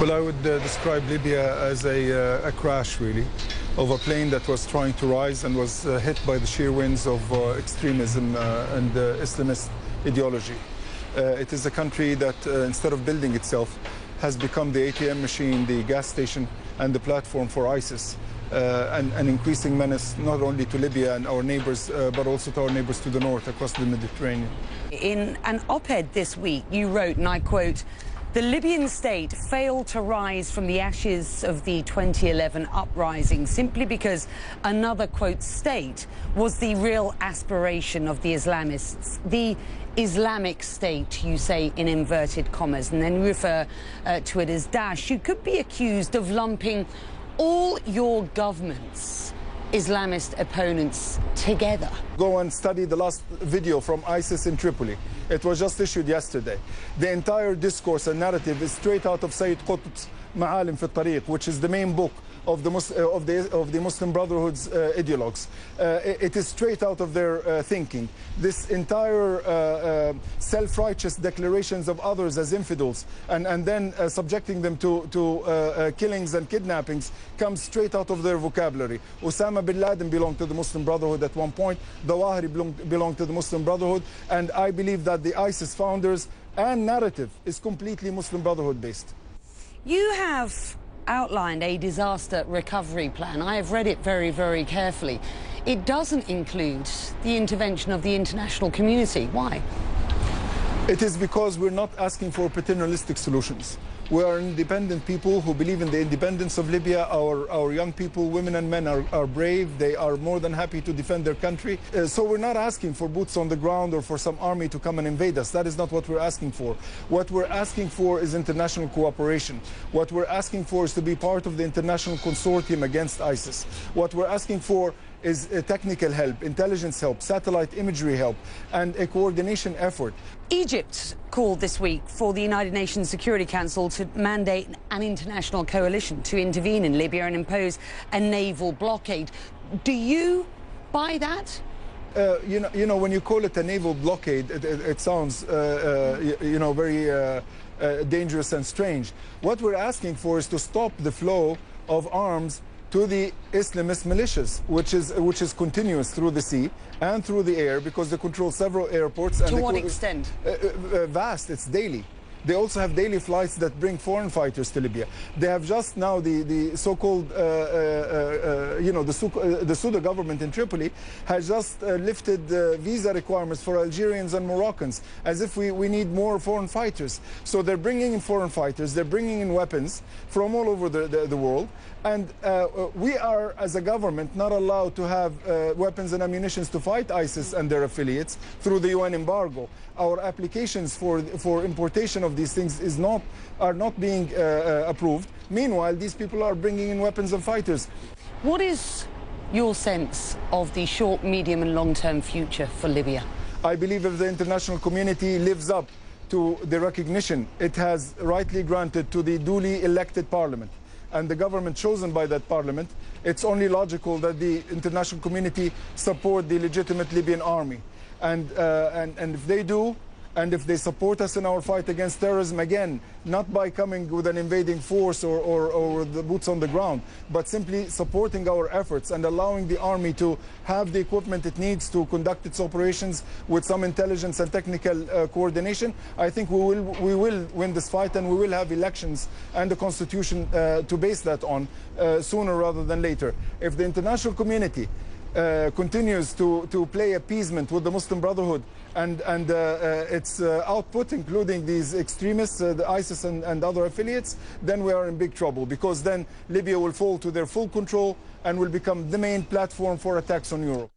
Well, I would describe Libya as a crash, really, of a plane that was trying to rise and was hit by the sheer winds of extremism and Islamist ideology. It is a country that, instead of building itself, has become the ATM machine, the gas station, and the platform for ISIS, an increasing menace not only to Libya and our neighbors, but also to our neighbors to the north, across the Mediterranean. In an op-ed this week, you wrote, and I quote, "The Libyan state failed to rise from the ashes of the 2011 uprising simply because another, quote, state was the real aspiration of the Islamists. The Islamic State, you say in inverted commas, and then you refer to it as Daesh. You could be accused of lumping all your government's Islamist opponents together." Go and study the last video from ISIS in Tripoli. It was just issued yesterday. The entire discourse and narrative is straight out of Sayyid Qutb's Ma'alim fi al-Tariq, which is the main book of the Muslim Brotherhood's ideologues. It is straight out of their thinking. This entire self-righteous declarations of others as infidels and then subjecting them to killings and kidnappings comes straight out of their vocabulary. Osama bin Laden belonged to the Muslim Brotherhood at one point. Zawahiri belonged to the Muslim Brotherhood. And I believe that the ISIS founders and narrative is completely Muslim Brotherhood based. You have outlined a disaster recovery plan. I have read it very, very carefully. It doesn't include the intervention of the international community. Why? It is because we're not asking for paternalistic solutions. We are independent people who believe in the independence of Libya. Our young people, women and men, are brave. They are more than happy to defend their country. So we're not asking for boots on the ground or for some army to come and invade us. That is not what we're asking for. What we're asking for is international cooperation. What we're asking for is to be part of the international consortium against ISIS. What we're asking for is technical help, intelligence help, satellite imagery help, and a coordination effort. Egypt called this week for the United Nations Security Council to mandate an international coalition to intervene in Libya and impose a naval blockade. Do you buy that? You know, when you call it a naval blockade, it sounds, very dangerous and strange. What we're asking for is to stop the flow of arms to the Islamist militias, which is continuous through the sea and through the air, because they control several airports. To what extent? Vast. It's daily. They also have daily flights that bring foreign fighters to Libya. They have just now the so-called, the pseudo government in Tripoli has just lifted visa requirements for Algerians and Moroccans, as if we need more foreign fighters. So they're bringing in foreign fighters, they're bringing in weapons from all over the world. And we are, as a government, not allowed to have weapons and ammunition to fight ISIS and their affiliates through the UN embargo. Our applications for importation of these things are not being approved. Meanwhile, these people are bringing in weapons and fighters. What is your sense of the short, medium and long-term future for Libya? I believe if the international community lives up to the recognition it has rightly granted to the duly elected parliament and the government chosen by that parliament, it's only logical that the international community support the legitimate Libyan army. And if they do, and if they support us in our fight against terrorism, again, not by coming with an invading force or the boots on the ground, but simply supporting our efforts and allowing the army to have the equipment it needs to conduct its operations with some intelligence and technical coordination, I think we will win this fight, and we will have elections and a constitution to base that on sooner rather than later. If the international community continues to play appeasement with the Muslim Brotherhood and its output, including these extremists, the ISIS and other affiliates, then we are in big trouble, because then Libya will fall to their full control and will become the main platform for attacks on Europe.